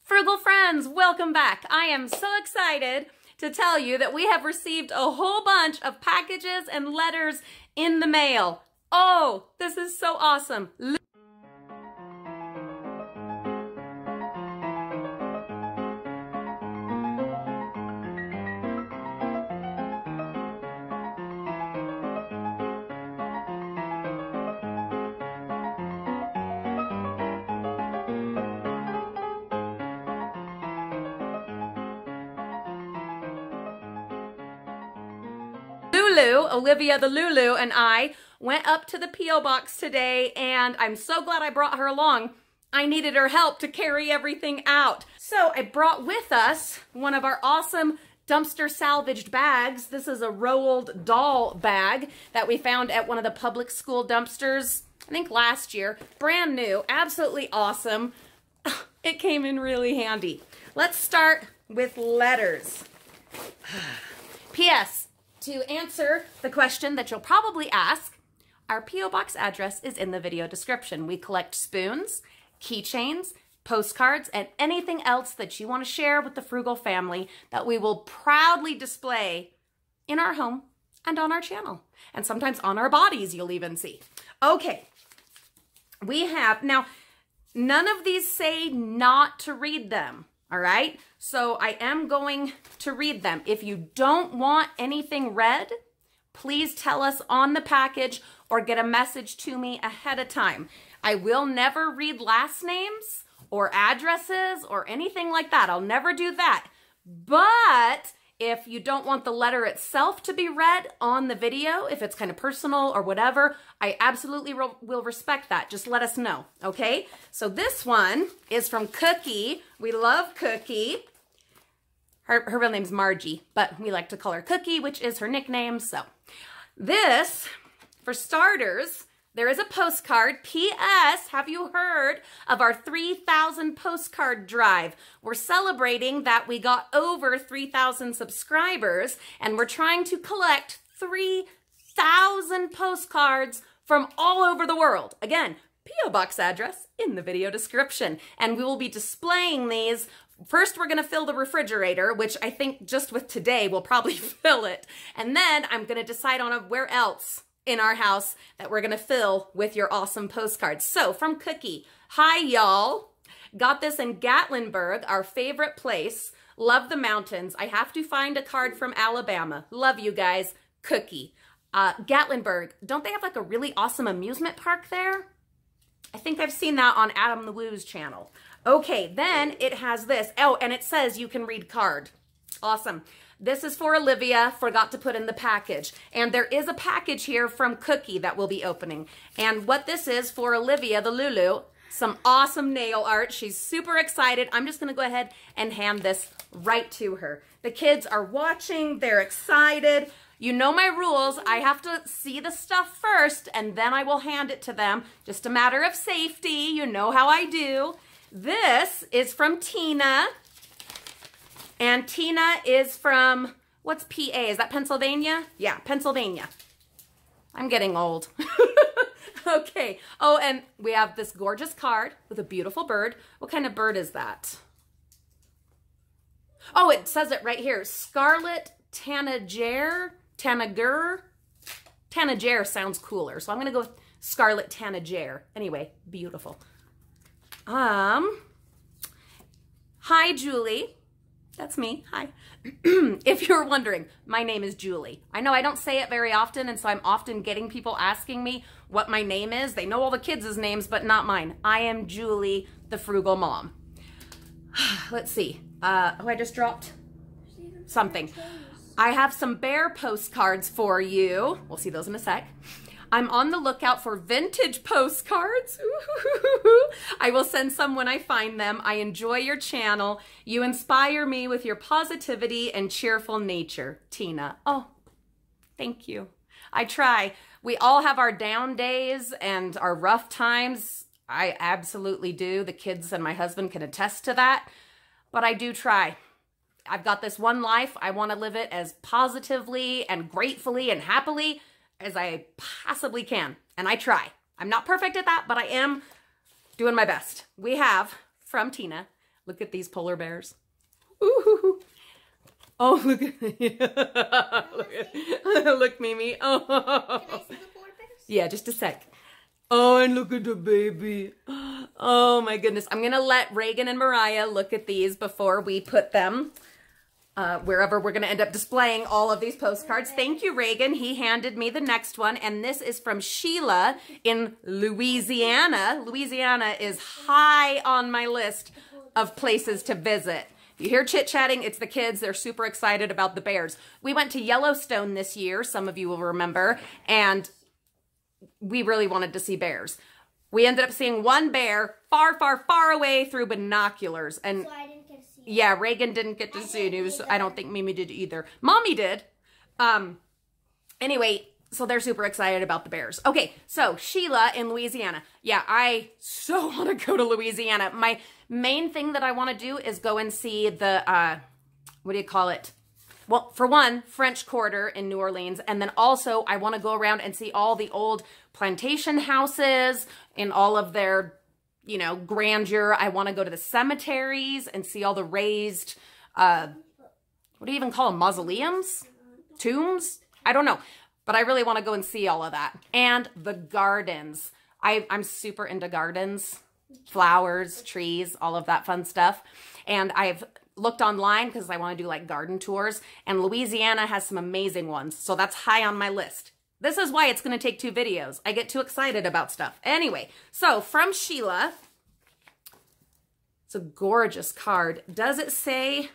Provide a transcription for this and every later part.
Frugal friends, welcome back. I am so excited to tell you that we have received a whole bunch of packages and letters in the mail. Oh, this is so awesome. Lulu, Olivia the Lulu, and I went up to the P.O. box today, and I'm so glad I brought her along. I needed her help to carry everything out. So I brought with us one of our awesome dumpster salvaged bags. This is a Roald doll bag that we found at one of the public school dumpsters, I think last year. Brand new, absolutely awesome. It came in really handy. Let's start with letters. P.S. To answer the question that you'll probably ask, our P.O. Box address is in the video description. We collect spoons, keychains, postcards, and anything else that you want to share with the Frugal family that we will proudly display in our home and on our channel. And sometimes on our bodies, you'll even see. Okay, we have, now, none of these say not to read them. All right, so I am going to read them. If you don't want anything read, please tell us on the package or get a message to me ahead of time. I will never read last names or addresses or anything like that. I'll never do that. But if you don't want the letter itself to be read on the video, if it's kind of personal or whatever, I absolutely will respect that. Just let us know, okay? So this one is from Cookie. We love Cookie. Her real name's Margie, but we like to call her Cookie, which is her nickname. So this, for starters, there is a postcard. P.S. Have you heard of our 3,000 postcard drive? We're celebrating that we got over 3,000 subscribers, and we're trying to collect 3,000 postcards from all over the world. Again, P.O. Box address in the video description. And we will be displaying these. First, we're going to fill the refrigerator, which I think just with today, we'll probably fill it. And then I'm going to decide on where else in our house that we're gonna fill with your awesome postcards. So from Cookie, hi y'all. Got this in Gatlinburg, our favorite place. Love the mountains. I have to find a card from Alabama. Love you guys, Cookie. Gatlinburg, don't they have like a really awesome amusement park there? I think I've seen that on Adam the Woo's channel. Okay, then it has this. Oh, and it says you can read card. Awesome. This is for Olivia, forgot to put in the package. And there is a package here from Cookie that we'll be opening. And what this is for Olivia, the Lulu, some awesome nail art. She's super excited. I'm just going to go ahead and hand this right to her. The kids are watching. They're excited. You know my rules. I have to see the stuff first, and then I will hand it to them. Just a matter of safety. You know how I do. This is from Tina. And Tina is from, what's PA? Is that Pennsylvania? Yeah, Pennsylvania. I'm getting old. Okay. Oh, and we have this gorgeous card with a beautiful bird. What kind of bird is that? Oh, it says it right here. Scarlet Tanager. Tanager. Tanager sounds cooler. So I'm going to go with Scarlet Tanager. Anyway, beautiful. Hi, Julie. That's me. Hi. If you're wondering, my name is Julie. I know I don't say it very often, and so I'm often getting people asking me what my name is. They know all the kids' names, but not mine. I am Julie, the Frugal Mom. Let's see. Oh, I just dropped something. I have some bear postcards for you. We'll see those in a sec. I'm on the lookout for vintage postcards. I will send some when I find them. I enjoy your channel. You inspire me with your positivity and cheerful nature, Tina. Oh, thank you. I try. We all have our down days and our rough times. I absolutely do. The kids and my husband can attest to that. But I do try. I've got this one life. I want to live it as positively and gratefully and happily as I possibly can. And I try. I'm not perfect at that, but I am doing my best. We have, from Tina, Look at these polar bears. Ooh. Oh, look at look, Mimi. Oh. Can I see the polar bears? Yeah, just a sec. Oh, and look at the baby. Oh my goodness. I'm gonna let Reagan and Mariah look at these before we put them wherever we're gonna end up displaying all of these postcards. Thank you, Reagan. He handed me the next one, and this is from Sheila in Louisiana. Louisiana is high on my list of places to visit. You hear chit-chatting, it's the kids. They're super excited about the bears. We went to Yellowstone this year, some of you will remember, and we really wanted to see bears. We ended up seeing one bear far, far, far away through binoculars. And so I didn't get to see it. Yeah, Reagan didn't get to see it. I don't think Mimi did either. Mommy did. Anyway, so they're super excited about the bears. Okay, so Sheila in Louisiana. Yeah, I so want to go to Louisiana. My main thing that I want to do is go and see the, what do you call it? Well, for one, French Quarter in New Orleans. And then also I want to go around and see all the old plantation houses in all of their, you know, grandeur. I want to go to the cemeteries and see all the raised, what do you even call them? Mausoleums? Tombs? I don't know. But I really want to go and see all of that. And the gardens. I'm super into gardens, flowers, trees, all of that fun stuff. And I've looked online because I want to do like garden tours. And Louisiana has some amazing ones. So that's high on my list. This is why it's going to take 2 videos. I get too excited about stuff. Anyway, so from Sheila, it's a gorgeous card. Does it say...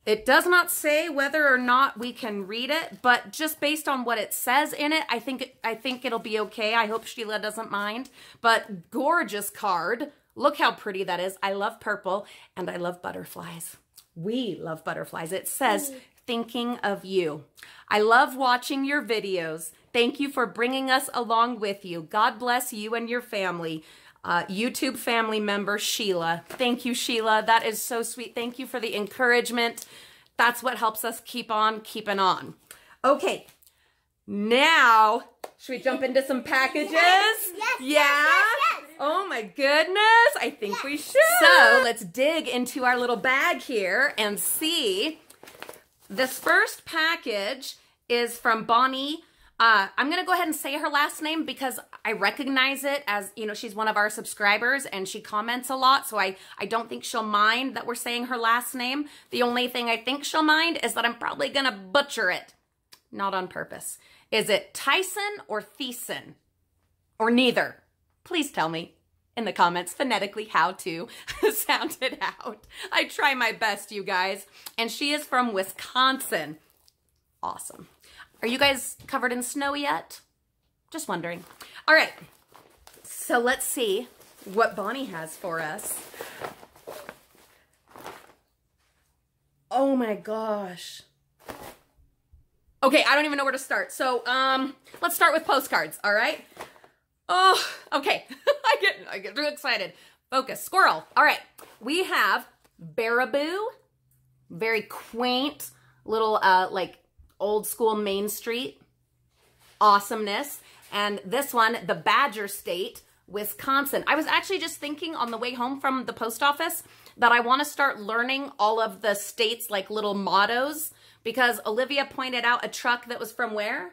It does not say whether or not we can read it, but just based on what it says in it, I think it'll be okay. I hope Sheila doesn't mind. But gorgeous card. Look how pretty that is. I love purple and I love butterflies. We love butterflies. It says, thinking of you. I love watching your videos. Thank you for bringing us along with you. God bless you and your family. YouTube family member, Sheila. Thank you, Sheila. That is so sweet. Thank you for the encouragement. That's what helps us keep on keeping on. Okay, now, should we jump into some packages? Yes, yeah? yes. Oh my goodness, I think we should. So let's dig into our little bag here and see. This first package is from Bonnie. I'm going to go ahead and say her last name because I recognize it as, you know, she's one of our subscribers and she comments a lot. So I don't think she'll mind that we're saying her last name. The only thing I think she'll mind is that I'm probably going to butcher it. Not on purpose. Is it Tyson or Thiessen? Or neither? Please tell me in the comments phonetically how to sound it out. I try my best, you guys. And she is from Wisconsin. Awesome. Are you guys covered in snow yet? Just wondering. All right, so let's see what Bonnie has for us. Oh my gosh. Okay, I don't even know where to start. So let's start with postcards, all right? Oh, okay. I get too excited. Focus, squirrel. All right, we have Baraboo. Very quaint little like old school Main Street awesomeness. And this one, the Badger State, Wisconsin. I was actually just thinking on the way home from the post office that I want to start learning all of the states' like little mottos because Olivia pointed out a truck that was from where?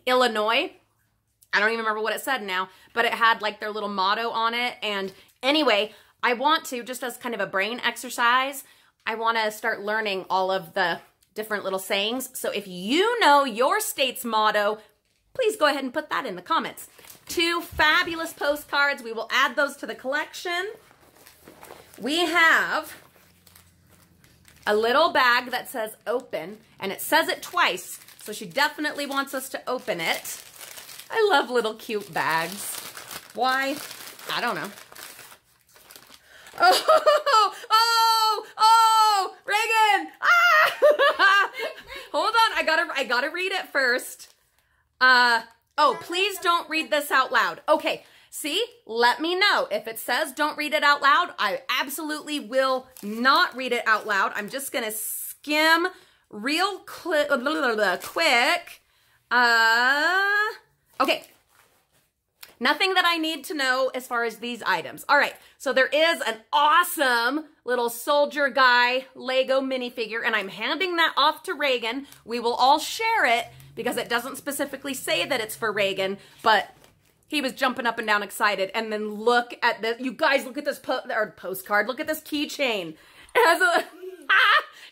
Illinois. I don't even remember what it said now, but it had like their little motto on it. And anyway, I want to, just as kind of a brain exercise, I want to start learning all of the different little sayings. So if you know your state's motto, please go ahead and put that in the comments. 2 fabulous postcards. We will add those to the collection. We have a little bag that says open, and it says it twice, so she definitely wants us to open it. I love little cute bags. Why? I don't know. Oh, Reagan! Ah! Hold on, I gotta read it first. Oh, please don't read this out loud. Okay, see, let me know. If it says don't read it out loud, I absolutely will not read it out loud. I'm just gonna skim real quick. Okay. Nothing that I need to know as far as these items. All right, so there is an awesome little soldier guy Lego minifigure, and I'm handing that off to Reagan. We will all share it because it doesn't specifically say that it's for Reagan, but he was jumping up and down excited. And then look at this. You guys, look at this postcard. Look at this keychain. It has a,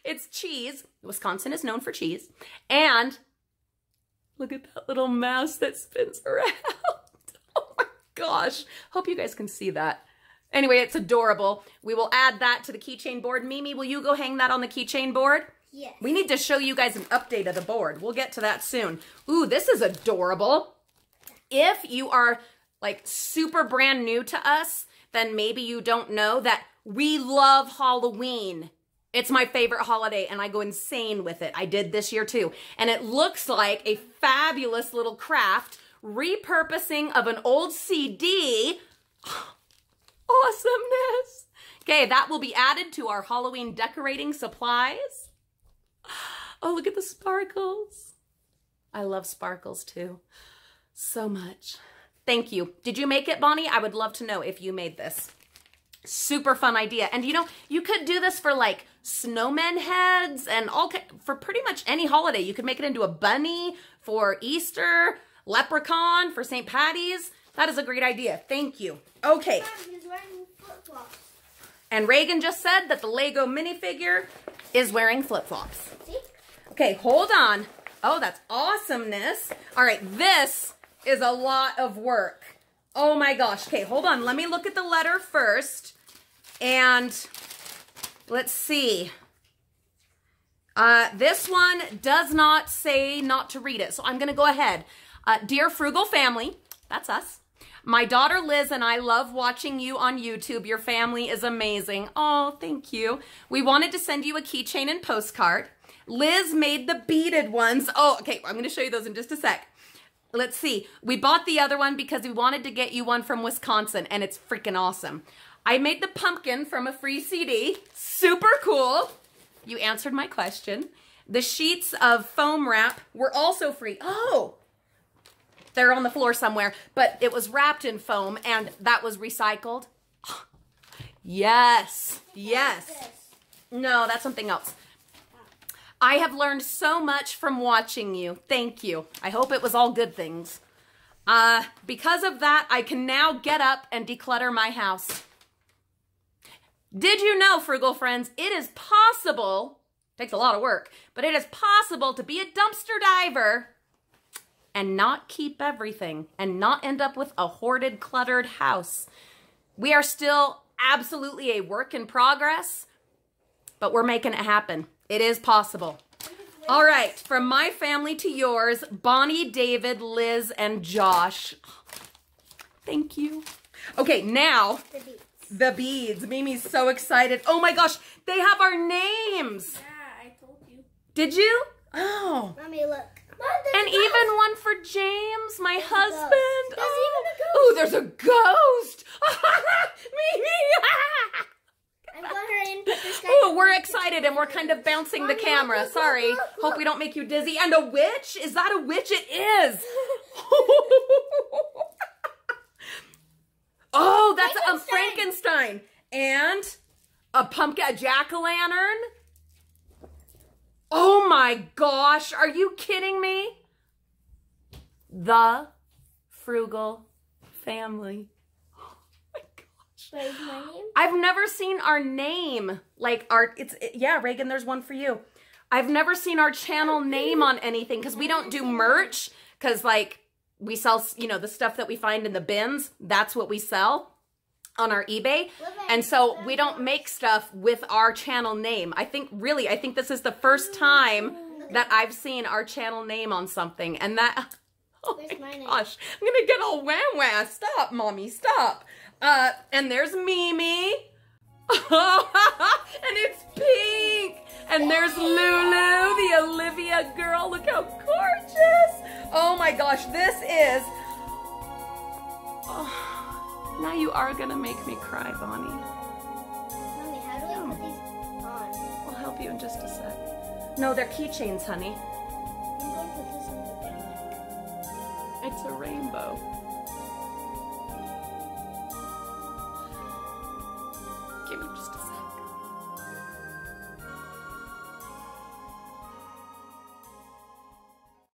it's cheese. Wisconsin is known for cheese. And look at that little mouse that spins around. Oh my gosh. Hope you guys can see that. Anyway, it's adorable. We will add that to the keychain board. Mimi, will you go hang that on the keychain board? Yes. We need to show you guys an update of the board. We'll get to that soon. Ooh, this is adorable. If you are like super brand new to us, then maybe you don't know that we love Halloween. It's my favorite holiday and I go insane with it. I did this year too. And it looks like a fabulous little craft repurposing of an old CD. Awesomeness. Okay, that will be added to our Halloween decorating supplies. Oh, look at the sparkles. I love sparkles too. So much. Thank you. Did you make it, Bonnie? I would love to know if you made this. Super fun idea. And you know, you could do this for like snowman heads and all for pretty much any holiday. You could make it into a bunny for Easter, leprechaun for St. Patty's. That is a great idea. Thank you. Okay. Mom, he's wearing flip-flops. And Reagan just said that the Lego minifigure is wearing flip-flops. See? Okay, hold on. Oh, that's awesomeness. All right, this is a lot of work. Oh my gosh. Okay, hold on. Let me look at the letter first. And let's see. This one does not say not to read it, so I'm going to go ahead. Dear Frugal Family, that's us. My daughter Liz and I love watching you on YouTube. Your family is amazing. Oh, thank you. We wanted to send you a keychain and postcard. Liz made the beaded ones. Oh, okay. I'm going to show you those in just a sec. Let's see. We bought the other one because we wanted to get you one from Wisconsin, and it's freaking awesome. I made the pumpkin from a free CD. Super cool. You answered my question. The sheets of foam wrap were also free. Oh, they're on the floor somewhere, but it was wrapped in foam, and that was recycled. Yes. Yes. No, that's something else. I have learned so much from watching you. Thank you. I hope it was all good things. Because of that, I can now get up and declutter my house. Did you know, Frugal Friends, it is possible, takes a lot of work, but it is possible to be a dumpster diver and not keep everything and not end up with a hoarded, cluttered house. We are still absolutely a work in progress, but we're making it happen. It is possible. All right, from my family to yours, Bonnie, David, Liz, and Josh. Thank you. Okay, now the beads. Mimi's so excited. Oh my gosh, they have our names. Yeah, I told you. Did you? Oh. Mommy, look. Mom, and even one for James, my husband. There's even a ghost. Oh, there's a ghost. Mimi. I'm going to and put this guy. Oh, we're excited and we're kind of bouncing the camera. Sorry. Hope we don't make you dizzy. And a witch? Is that a witch? It is. Oh, that's a Frankenstein. And a pumpkin, a jack-o'-lantern. Oh my gosh. Are you kidding me? The Frugal Family. What is my name? I've never seen our name, like yeah, Reagan, there's one for you. I've never seen our channel name on anything because we don't do merch because like we sell, you know, the stuff that we find in the bins. That's what we sell on our eBay. And so we don't make stuff with our channel name. I think this is the first time that I've seen our channel name on something. And that, oh my gosh, I'm going to get all wah-wah. Stop, Mommy, stop. And there's Mimi. And it's pink. And there's Lulu, the Olivia girl. Look how gorgeous. Oh my gosh, this is... Oh, now you are going to make me cry, Bonnie. Mommy, how do I put these on? I'll help you in just a sec. No, they're keychains, honey. I'm going to put this on the back. It's a rainbow. Give me just a second.